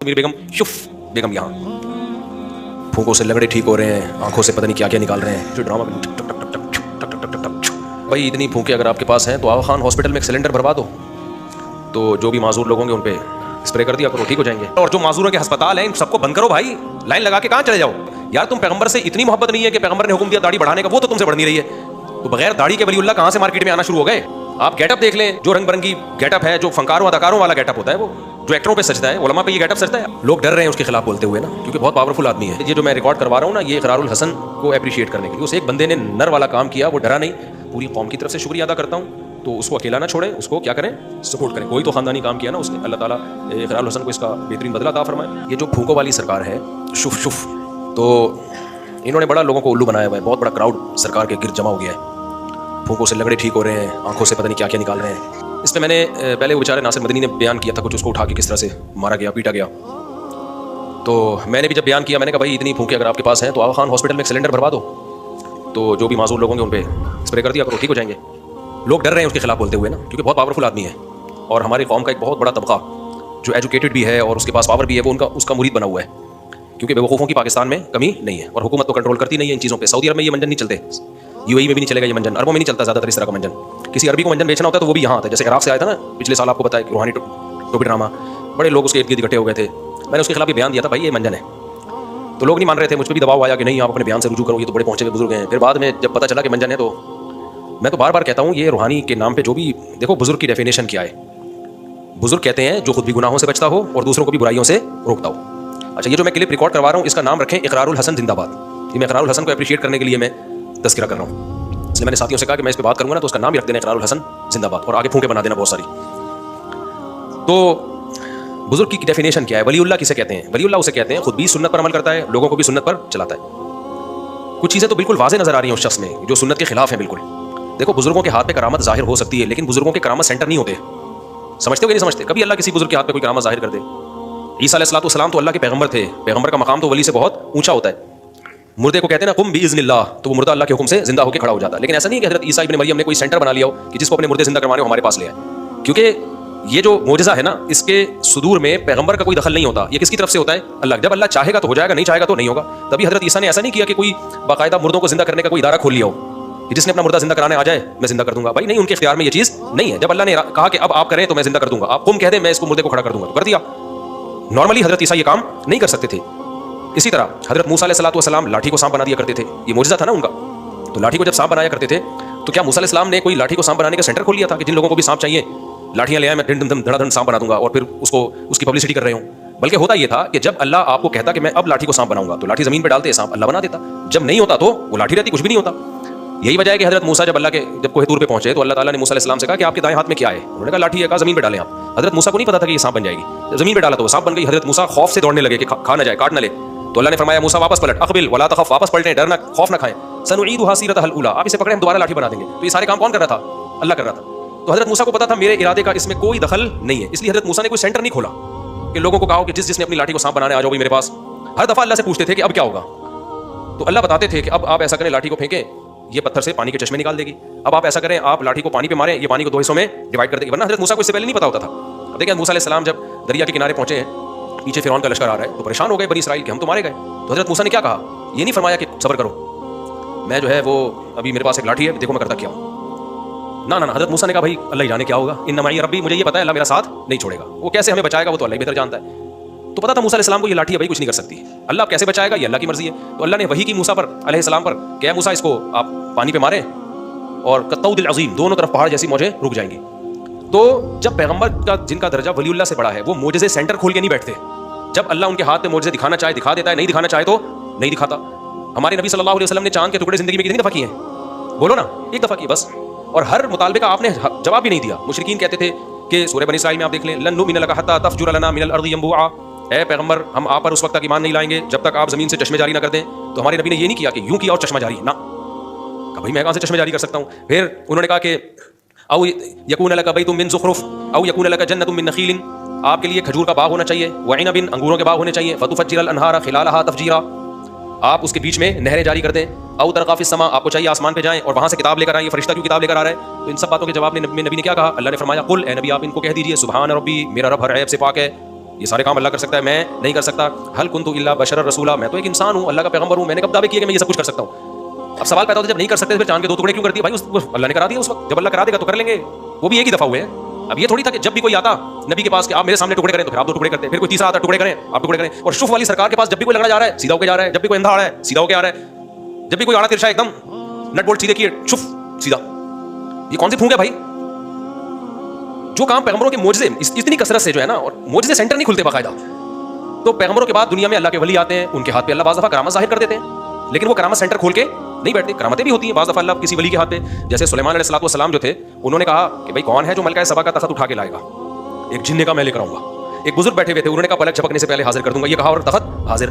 मीर बेगम शुफ बेगम यहाँ फूकों से लगड़े ठीक हो रहे हैं, आंखों से पता नहीं क्या क्या निकाल रहे हैं, जो ड्रामा भाई इतनी फूकें अगर आपके पास हैं तो आगा खान हॉस्पिटल में एक सिलेंडर भरवा दो, तो जो भी माजूर लोग होंगे उन पे स्प्रे कर दिया करो, ठीक हो जाएंगे। और जो माजूरों के अस्पताल हैं इन सबको बंद करो भाई, लाइन लगा के कहाँ चले जाओ यार। तुम पैगंबर से इतनी मोहब्बत नहीं है कि पैगंबर ने हुक्म दिया दाढ़ी बढ़ाने का, वो तो तुमसे बढ़ नहीं रही है, तो बगैर दाढ़ी के वलीउल्लाह कहाँ से मार्केट में आना शुरू हो गए। आप गेटअप देख लें, जो रंग बिरंगी गेटअप है, जो फंकारों अदाकारों वाला गेटअप होता है, वो जो एक्टरों पे सजता है, उलमा पे ये गेटअप सजता है। लोग डर रहे हैं उसके खिलाफ बोलते हुए ना, क्योंकि बहुत पावरफुल आदमी है। ये जो मैं रिकॉर्ड करवा रहा हूँ ना, ये इकरारुल हसन को अप्रिशिएट करने के लिए, उस एक बंदे ने नर वाला काम किया, वो डरा नहीं। पूरी कौम की तरफ से शुक्रिया अदा करता हूँ, तो उसको अकेला ना छोड़ें, उसको क्या करें, सपोर्ट करें। कोई तो खानदानी काम किया ना उसने, अल्लाह ताला इकरारुल हसन को इसका बेहतरीन बदला अता फरमाए। ये जो फूकों वाली सरकार है शुफ शुफ, तो इन्होंने बड़ा लोगों को उल्लू बनाया हुआ है, बहुत बड़ा क्राउड सरकार के गिर्द जमा हो गया है, फूकों से लगड़े ठीक हो रहे हैं, आंखों से पता नहीं क्या क्या निकाल रहे हैं। इस पर मैंने पहले वो बेचारे नासिर मदनी ने बयान किया था कुछ, उसको उठा के किस तरह से मारा गया, पीटा गया। तो मैंने भी जब बयान किया, मैंने कहा भाई इतनी फूकें अगर आपके पास हैं तो आगा खान हॉस्पिटल में एक सिलेंडर भरवा दो, तो जो भी माजूर लोग होंगे उन पे स्प्रे कर दिया करो, ठीक हो जाएंगे। लोग डर रहे हैं उसके खिलाफ बोलते हुए ना, क्योंकि बहुत पावरफुल आदमी है, और हमारी कौम का एक बहुत बड़ा तबका जो एजुकेटेड भी है और उसके पास पावर भी है, वो उसका मुरीद बना हुआ है, क्योंकि बेवकूफ़ों की पाकिस्तान में कमी नहीं है, और हुकूमत तो कंट्रोल करती नहीं है इन चीज़ों पर। सऊदी अरब में ये मंजन नहीं चलते, यूएई में भी नहीं चलेगा ये मंजन, अरबों में नहीं चलता ज़्यादातर इस तरह का मंजन। किसी अरबी को मंजन बेचना होता है तो वो भी यहाँ आता है, जैसे इराक से आया था ना पिछले साल, आपको पता है रूहानी टोपी ड्रामा, बड़े लोग उसके इर्द गिर्द इकट्ठे हो गए थे। मैंने उसके खिलाफ भी बयान दिया था भाई ये मंजन है, तो लोग नहीं मान रहे थे, मुझ पर भी दबाव आया कि नहीं आप अपने बयान से रुजू करो, ये तो बड़े पहुंचे हुए बुजुर्ग हैं। फिर बाद में जब पता चला कि मंजन है, तो मैं तो बार बार कहता हूँ ये रूहानी के नाम पे जो भी, देखो बुजुर्ग की डेफिनेशन क्या है। बुजुर्ग कहते हैं जो खुद भी गुनाहों से बचता हो और दूसरों को भी बुराइयों से रोकता हो। अच्छा, ये जो मैं क्लिप रिकॉर्ड करवा रहा हूँ इसका नाम रखें इकरारुल हसन जिंदाबाद। ये मैं इकरारुल हसन को अप्रिशिएट करने के लिए मैं तज़किरा कर रहा हूँ, इसलिए मैंने साथियों से कहा कि मैं इस पर बात करूँगा ना तो उसका नाम ही रख देना इकरारुल हसन जिंदाबाद, और आगे फूंके बना देना बहुत सारी। तो बुजुर्ग की डेफिनेशन क्या है, वलीउल्लाह किसे कहते हैं? वलीउल्लाह उसे कहते हैं खुद भी सुन्नत पर अमल करता है, लोगों को भी सुन्नत पर चलाता है। कुछ चीज़ें तो बिल्कुल वाज़े नजर आ रही हैं उस शख्स में जो सुन्नत के खिलाफ है बिल्कुल। देखो बुजुर्गों के हाथ पे करामत जाहिर हो सकती है, लेकिन बुजुर्गों के करामत सेंटर नहीं होते। समझते हो कि नहीं समझते? कभी अल्लाह किसी बुजुर्ग के हाथ पे कोई करामत जाहिर कर दे। ईसा अलैहिस्सलाम तो अल्लाह के पैगंबर थे, पैगंबर का मकाम तो वली से बहुत ऊंचा होता है। मुर्दे को कहते हैं ना कुम बिइज़्निल्लाह, तो वो मुर्दा अल्लाह के हुक्म से जिंदा होकर खड़ा हो जाता है। लेकिन ऐसा नहीं है कि हज़रत ईसा इब्न मरियम ने कोई सेंटर बना लिया हो कि जिसको अपने मुर्दे जिंदा करवाने हो हमारे पास ले आए, क्योंकि ये जो मोजज़ा है ना, इसके सुदूर में पैगंबर का कोई दखल नहीं होता। ये किसकी तरफ से होता है? अल्लाह। जब अल्लाह चाहेगा तो हो जाएगा, नहीं चाहेगा तो नहीं होगा। तभी हज़रत ईसा ने ऐसा नहीं किया कि कोई बाकायदा मुर्दों को जिंदा करने का कोई इदारा खोल लिया हो कि जिसने अपना मुर्दा जिंदा कराने आ जाए मैं जिंदा कर दूंगा। भाई नहीं, उनके इख्तियार में ये चीज़ नहीं है। जब अल्लाह ने कहा कि अब आप करें तो मैं जिंदा कर दूंगा, आप कुम कह दें मैं इसको मुर्दे को खड़ा कर दूंगा, तो कर दिया। नॉर्मली हज़रत ईसा ये काम नहीं कर सकते थे। इसी तरह हज़रत मूसा अलैहिस्सलाम लाठी को सांप बना दिया करते थे, ये मोजज़ा था ना उनका। तो लाठी को जब सांप बनाया करते थे, तो क्या मूसा अलैहिस्सलाम ने कोई लाठी को सांप बनाने का सेंटर खोल लिया था कि जिन लोगों को भी सांप चाहिए लाठियां ले आए, मैं धड़ाधड़ सांप बना दूंगा, और फिर उसकी पब्लिसिटी कर रहे हूँ? बल्कि होता ये था कि जब अल्लाह आपको कहता कि मैं अब लाठी को सांप बनाऊंगा, तो लाठी जमीन पर डालते, सांप अल्लाह बना देता। जब नहीं होता तो वो लाठी रहती, कुछ भी नहीं होता। यही वजह है कि हज़रत मूसा जब कोहे तूर पे पहुंचे तो अल्लाह ताला ने मूसा अलैहिस्सलाम से कहा कि आपके दाएं हाथ में क्या है? उन्होंने कहा लाठी है। कहा जमीन पे डालें आप। हज़रत मूसा को नहीं पता था कि ये सांप बन जाएगी, जमीन पे डाला तो वो सांप बन गई। हज़रत मूसा खौफ से दौड़ने लगे कि खा ना जाए, काट ना ले। तो अल्लाह ने फरमाया मूसा वापस पलट, अक़बिल वला तख़फ, वापस पलटें, डरना, खौफ ना खाएं, सनुईदुहा सीरतहल ऊला, आप इसे पकड़े हम दोबारा लाठी बना देंगे। तो ये सारे काम कौन कर रहा था? अल्लाह कर रहा था। तो हज़रत मूसा को पता था मेरे इरादे का इसमें कोई दखल नहीं है, इसलिए हज़रत मूसा ने कोई सेंटर नहीं खोला कि लोगों को कहा कि जिसने अपनी लाठी को सांप बनाने आ जाओ भी मेरे पास। हर दफ़ा अल्लाह से पूछते थे कि अब क्या होगा, तो अल्लाह बताते थे कि अब आप ऐसा करें, लाठी को फेंकें, ये पत्थर से पानी के चश्मे निकाल देगी। अब आप ऐसा करें, आप लाठी को पानी पे मारें, ये पानी को दो हिस्सों में डिवाइड कर देगी। वरना हज़रत मूसा को इससे पहले नहीं पता होता था। अब देखिए मूसा अलैहिस्सलाम जब दरिया के किनारे पहुंचे हैं, पीछे फिरौन का लश्कर आ रहा है, तो परेशान हो गए बनी इसराइल के, हम तो मारे गए। तो हज़रत मूसा ने क्या कहा? ये नहीं फरमाया कि सब्र करो, मैं जो है वो अभी मेरे पास एक लाठी है, देखो मैं करता क्या हूँ। ना ना ना, हज़रत मूसा ने कहा भाई अल्लाह ही जाने क्या होगा, इन्ना माई रब्बी, मुझे ये पता है अल्लाह मेरा साथ नहीं छोड़ेगा, वो कैसे हमें बचाएगा वो तो अल्लाह ही बेहतर जानता है। तो पता था मूसा अलैहिस्सलाम को ये लाठी है भाई कुछ नहीं कर सकती, अल्लाह कैसे बचाएगा ये अल्लाह की मर्जी है। तो अल्लाह ने वही की मूसा पर अलैहिस्सलाम पर, क्या मूसा इसको आप पानी पे मारें और कत्तौदिल अज़ीम, दोनों तरफ पहाड़ जैसी मौजें रुक जाएंगी। तो जब पैगंबर का जिनका दर्जा वलीउल्लाह से बड़ा है, वो मोजज़े सेंटर खोल के नहीं बैठते। जब अल्लाह उनके हाथ में मोजज़े दिखाना चाहे दिखा देता है, नहीं दिखाना चाहे तो नहीं दिखाता। हमारे नबी सल्लल्लाहु अलैहि वसल्लम ने चांद के टुकड़े जिंदगी में कितनी दफ़ा किए हैं? बोलो ना, एक दफ़ा किए बस, और हर मुतालबे का आपने जवाब भी नहीं दिया। मुशरिकीन कहते थे कि सूरह बनी इसराइल में आप देख लें, लन नुमिन लका हत्ता तफजुर लना मिनल अर्दि यंबुआ, ऐ पैगंबर हम आप पर उस वक्त तक ईमान नहीं लाएंगे जब तक आप ज़मीन से चश्मे जारी ना कर दें। तो हमारे नबी ने ये नहीं किया कि यूं किया और चश्मा जारी ना, कहा भाई मैं कहाँ से चश्मे जारी कर सकता हूँ। फिर उन्होंने कहा कि औ यकून लका बैतुम मिन ज़ुख़रुफ़ औ यकून लका जन्नतुम मिन नख़ीलिन, आपके लिए खजूर का बाग होना चाहिए, व इनबिन, अंगूरों के बाग होने चाहिए, फतुफ़ज्जिरल अनहारा खिलालहा तफ़जीरा, आप उसके बीच में नहरें जारी कर दें। औ तरक़ाफ़िस समा, आपको चाहिए आसमान पे जाएं और वहाँ से किताब लेकर आएं, फरिश्ता क्यों किताब लेकर आ रहा है? तो इन सब बातों के जवाब में नबी ने क्या कहा? अल्लाह ने फरमाया कुल, ए नबी आप इनको कह दीजिए सुबहान रब्बी, मेरा रब हर ऐब से पाक है, یہ سارے کام اللہ کر سکتا ہے, میں نہیں کر سکتا. حل کنت الا بشر رسولا, میں تو ایک انسان ہوں, اللہ کا پیغمبر ہوں, میں نے کب دعوے کیے کہ میں یہ سب کچھ کر سکتا ہوں؟ اب سوال پیدا ہوتا ہے جب نہیں کر سکتے پھر چاند کے 2 ٹکڑے کیوں کر دیے؟ بھائی اللہ نے کرا دیا اس وقت, جب اللہ کرا دے گا تو کر لیں گے, وہ بھی ایک ہی دفعہ ہوئے ہیں. اب یہ تھوڑی تھا کہ جب بھی کوئی آتا نبی کے پاس کہ آپ میرے سامنے ٹکڑے کریں تو پھر آپ 2 ٹکڑے کرتے, پھر کوئی تیسرا آتا ٹکڑے کریں آپ ٹکڑے کریں. اور شف والی سرکار کے پاس جب بھی کوئی لگڑا جا رہا ہے سیدھا ہو کے جا رہا ہے, جب بھی کوئی اندھا آ رہا ہے سیدھا ہو کے آ رہا ہے, جب بھی کوئی آڑا ترشا ایک دم نٹ بولٹ سیدھے کیے شف سیدھا. یہ کون سی پھونک ہے بھائی؟ جو کام پیغمبروں کے معجزے اتنی کثرت سے جو ہے نا, اور معجزے سینٹر نہیں کھلتے باقاعدہ, تو پیغمبروں کے بعد دنیا میں اللہ کے ولی آتے ہیں, ان کے ہاتھ پہ اللہ بعض دفعہ کرامت ظاہر کر دیتے ہیں, لیکن وہ کرامت سینٹر کھول کے نہیں بیٹھتے. کرامتیں بھی ہوتی ہیں بعض دفعہ اللہ کسی ولی کے ہاتھ پہ, جیسے سلیمان علیہ السلام جو تھے انہوں نے کہا کہ بھائی کون ہے جو ملکہ سبا کا تخت اٹھا کے لائے گا؟ ایک جن نے کہا میں لے کر آؤں گا. ایک بزرگ بیٹھے ہوئے تھے, انہوں نے کہا پلک جھپکنے سے پہلے حاضر کر دوں گا, یہ کہا اور تخت حاضر.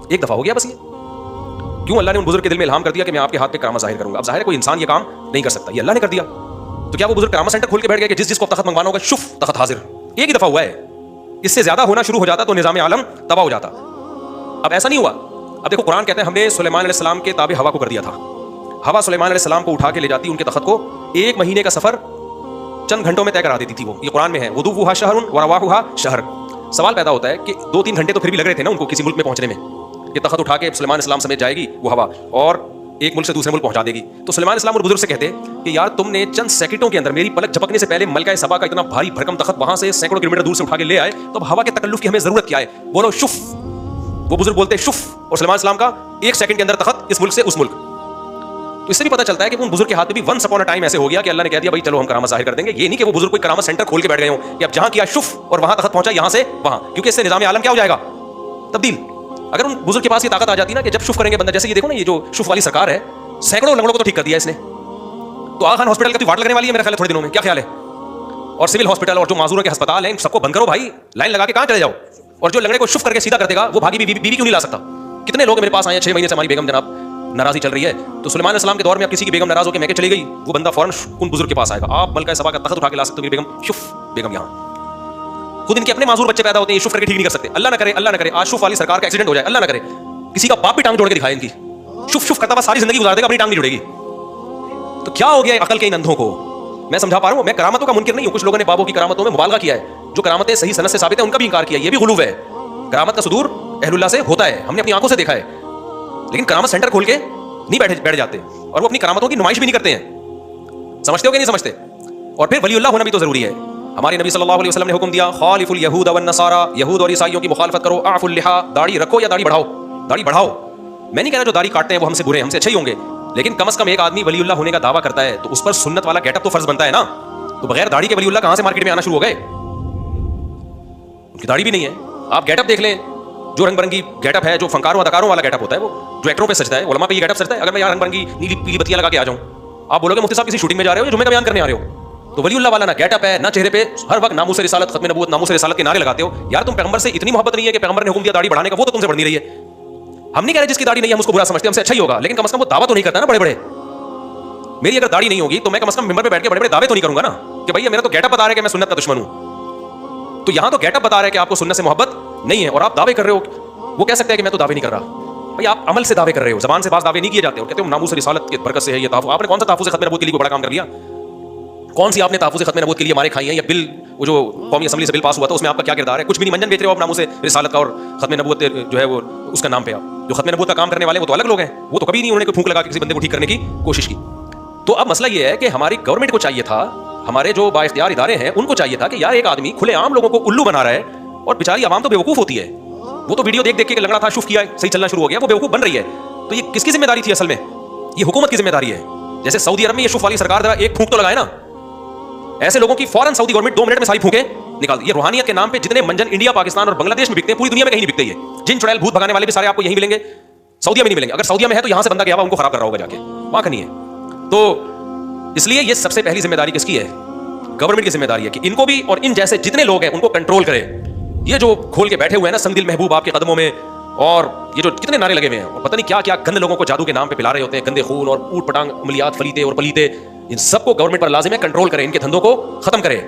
ایک دفعہ ہو گیا بس. یہ کیوں اللہ نے ان بزرگ کے دل میں الہام کر دیا کہ میں آپ کے ہاتھ پہ کرامت ظاہر کروں گا؟ اب ظاہر ہے کوئی انسان یہ کام نہیں کر سکتا, یہ اللہ نے کر دیا. تو کیا وہ بزرگ کرامت سینٹر کھول کے بیٹھ گئے کہ جس کو تخت منگوانا ہوگا شف تخت حاضر؟ ایک ہی دفعہ ہوا ہے, اس سے زیادہ ہونا شروع ہو جاتا تو نظام عالم تباہ ہو جاتا. اب ایسا نہیں ہوا. اب دیکھو قرآن کہتے ہیں ہم نے سلیمان علیہ السلام کے تابع ہوا کو کر دیا تھا. ہوا سلیمان علیہ السلام کو اٹھا کے لے جاتی, ان کے تخت کو 1 مہینے کا سفر چند گھنٹوں میں طے کرا دیتی تھی. وہ یہ قرآن میں ہے, غدوها شہر ورواحها شہر. سوال پیدا ہوتا ہے کہ 2-3 گھنٹے تو پھر بھی لگ رہے تھے نا ان کو کسی ملک میں پہنچنے میں. یہ تخت اٹھا کے سلیمان السلام سمیت جائے گی وہ ہوا, اور ایک ملک سے دوسرے ملک پہنچا دے گی. تو سلیمان السلام اور بزرگ سے کہتے کہ یار تم نے چند سیکنڈوں کے اندر میری پلک جھپکنے سے پہلے ملکہ سبا کا اتنا بھاری بھرکم تخت وہاں سے سینکڑوں کلومیٹر دور سے اٹھا کے لے آئے, تو اب ہوا کے تکلف کی ہمیں ضرورت کیا ہے؟ بولو شف. وہ بزرگ بولتے شف, اور سلیمان السلام کا 1 سیکنڈ کے اندر تخت اس ملک سے اس ملک. تو اس سے بھی پتہ چلتا ہے کہ ان بزرگ کے ہاتھ میں بھی ونس اپون اے ٹائم ایسے ہو گیا کہ اللہ نے کہہ دیا بھائی چلو ہم کرامت ظاہر کر دیں گے. یہ نہیں کہ وہ بزرگ کوئی کرامت سینٹر کھول کے بیٹھ گئے ہوں کہ اب جہاں کیا شف اور وہاں تخت پہنچا یہاں سے وہاں, کیونکہ اس سے نظام عالم کیا ہو جائے گا؟ تبدیل. اگر ان بزرگ کے پاس یہ طاقت آ جاتی نا کہ جب شف کریں گے بندہ, جیسے یہ دیکھو نا یہ جو شف والی سرکار ہے سینکڑوں لنگڑوں کو تو ٹھیک کر دیا اس نے. تو آغا خان ہاسپٹل کا واٹ لگنے والی ہے میرے خیال ہے تھوڑے دنوں میں, کیا خیال ہے؟ اور سول ہاسپٹل اور جو معذوروں کے ہسپتال ہیں سب کو بند کرو بھائی, لائن لگا کے کہاں چلے جاؤ. اور جو لنگڑے کو شف کر کے سیدھا کر دے گا وہ بھاگی بیوی کیوں نہیں لا سکتا؟ کتنے لوگ میرے پاس آئے ہیں 6 مہینے سے ہماری بیگم جناب ناراضی چل رہی ہے. تو سلیمان علیہ السلام کے دور میں اب کسی کی بیگم ناراض ہو کے میں کہ چلی گئی, وہ بندہ فوراً ان بزرگ کے پاس آئے گا, آپ ملکہ سبا کا تخت اٹھا کے لا سکتے ہو میری بیگم شف بیگم یہاں. خود ان کے اپنے معذور بچے پیدا ہوتے ہیں, یہ شف کر کے ٹھیک نہیں کر سکتے. اللہ نہ کرے آج شف والی سرکار کا ایکسیڈنٹ ہو جائے, اللہ نہ کرے کسی کا باپ بھی ٹانگ جوڑ کے دکھائے ان کی, شف کرتا ہوا ساری زندگی گزار دے گا, اپنی ٹانگ نہیں جڑے گی. تو کیا ہو گیا عقل کے ان اندھوں کو؟ میں سمجھا پا رہا ہوں, میں کرامتوں کا منکر نہیں ہوں. کچھ لوگوں نے بابوں کی کرامتوں میں مبالغہ کیا ہے, جو کرامتیں صحیح سند سے ثابت ہیں ان کا بھی انکار کیا, یہ بھی غلو ہے. کرامت کا صدور اہل اللہ سے ہوتا ہے, ہم نے اپنی آنکھوں سے دیکھا ہے, لیکن کرامت سینٹر کھول کے نہیں بیٹھ جاتے, اور وہ اپنی کرامتوں کی نمائش بھی نہیں کرتے ہیں. سمجھتے ہو کہ نہیں سمجھتے؟ اور پھر ولی اللہ ہونا بھی تو ضروری ہے. ہمارے نبی صلی اللہ علیہ وسلم نے حکم دیا خالف الیہود والنصارى, یہود اور عیسائیوں کی مخالفت کرو. اعفوا اللحى, داڑھی رکھو یا داڑھی بڑھاؤ, داڑھی بڑھاؤ. میں نہیں کہہ رہا جو داڑھی کاٹتے ہیں وہ ہم سے برے ہیں, ہم سے اچھے ہی ہوں گے, لیکن کم از کم ایک آدمی ولی اللہ ہونے کا دعویٰ کرتا ہے تو اس پر سنت والا گیٹ اپ تو فرض بنتا ہے نا. تو بغیر داڑھی کے ولی اللہ کہاں سے مارکیٹ میں آنا شروع ہو گئے؟ ان کی داڑھی بھی نہیں ہے. آپ گیٹ اپ دیکھ لیں, جو رنگ برنگی گیٹ اپ ہے, جو فنکاروں اداکاروں والا گیٹ اپ ہوتا ہے, وہ جو ایکٹروں پہ سجتا ہے, علماء پہ یہ گیٹ اپ سجتا ہے. اگر میں یہاں رنگ برنگی نیلی پیلی بتیاں لگا کے آ جاؤں, آپ بولو گے مفتی صاحب کسی شوٹنگ میں جا رہے ہو, جمعے کا بیان کرنے آ رہے ہو. تو ولی اللہ والا نہ گیٹ اپ ہے نہ چہرے پہ ہر وقت ناموس رسالت, ختم نبوت, ناموس رسالت کے نعرے لگاتے ہو. یار تم پیغمبر سے اتنی محبت نہیں ہے کہ پیغمبر نے حکم دیا داڑھی بڑھانے کا, وہ تو تم سے بڑھ نہیں رہی ہے. ہم نہیں کہہ رہے جس کی داڑھی نہیں ہے ہم اس کو برا سمجھتے, ہم سے اچھا ہی ہوگا, لیکن کم از کم وہ دعویٰ تو نہیں کرتا نا بڑے بڑے. میری اگر داڑھی نہیں ہوگی تو میں کم از کم ممبر پہ بیٹھ کے بڑے بڑے دعوے تو نہیں کروں گا نا کہ بھائی میرا تو گیٹ اپ بتا رہا ہے کہ میں سنت کا دشمن ہوں. تو یہاں تو گیٹ اپ بتا رہا ہے کہ آپ کو سنت سے محبت نہیں ہے, اور آپ دعوے کر رہے ہو. وہ کہہ سکتے ہیں کہ میں تو دعوے نہیں کر رہا. بھائی آپ عمل سے دعوے کر رہے ہو, زبان سے بعض دعوے نہیں کیے جاتے, اور کہتے ہو ناموس رسالت کی برکت سے ہے یہ تحفظ. آپ نے کون سا تحفظ ختم نبوت کے لیے کوئی بڑا کام کر لیا؟ کون سی آپ نے تحفظ ختم نبوت کے لیے مارے کھائی ہیں, یا بل وہ جو قومی اسمبلی سے بل پاس ہوا تھا اس میں آپ کا کیا کردار ہے؟ کچھ بھی نہیں, منجن بیچ رہے ہو آپ ناموس رسالت کا, اور ختم نبوت جو ہے وہ اس کا نام پہ. آپ جو ختم نبوت کا کام کرنے والے وہ تو الگ لوگ ہیں, وہ تو کبھی نہیں انہوں نے کوئی پھونک لگا کے کسی بندے کو ٹھیک کرنے کی کوشش کی. تو اب مسئلہ یہ ہے کہ ہماری گورنمنٹ کو چاہیے تھا, ہمارے جو بااختیار ادارے ہیں ان کو چاہیے تھا کہ یار ایک آدمی کھلے عام لوگوں کو الو بنا رہا ہے, اور بیچاری عوام تو بیوقوف ہوتی ہے. وہ تو ویڈیو دیکھ کے لگڑا تھا شف کیا ہے, صحیح چلنا شروع ہو گیا, وہ بیوقوف بن رہی ہے. تو یہ کس کی ذمہ داری تھی اصل میں؟ یہ حکومت کی ذمہ داری ہے. جیسے سعودی عرب میں یہ شف والی سرکار ذرا ایک پھونک تو لگائے نا, ایسے لوگوں کی فوراً سعودی گورنمنٹ 2 منٹ میں ساری پھونکیں نکال. یہ روحانیت کے نام پہ جتنے منجن انڈیا, پاکستان اور بنگلہ دیش میں بکتے ہیں, پوری دنیا میں کہیں نہیں بکتے. یہ جن چڑیل بھوت بھگانے والے بھی سارے آپ کو یہیں ملیں گے, سعودیہ میں نہیں ملیں گے. اگر سعودیہ میں ہے تو یہاں سے بندہ گیا ہوا ان کو خراب کر رہا ہوگا جا کے, وہاں کا نہیں ہے. تو اس لیے یہ سب سے پہلی ذمہ داری کس کی ہے؟ گورنمنٹ کی ذمہ داری ہے کہ ان کو بھی اور ان جیسے جتنے لوگ ہیں ان کو کنٹرول کرے. یہ جو کھول کے بیٹھے ہوئے ہیں نا سنگ دل محبوب آپ کے قدموں میں, اور یہ جو کتنے نعرے لگے ہوئے ہیں, اور پتہ نہیں کیا کیا گندے لوگوں کو جادو کے نام پہ پلا رہے ہوتے ہیں, گندے خون اور اوٹ پٹانگ عملیات فلیتے اور پلیتے, ان سب کو گورنمنٹ پر لازم ہے کنٹرول کرے, ان کے دھندوں کو ختم کرے.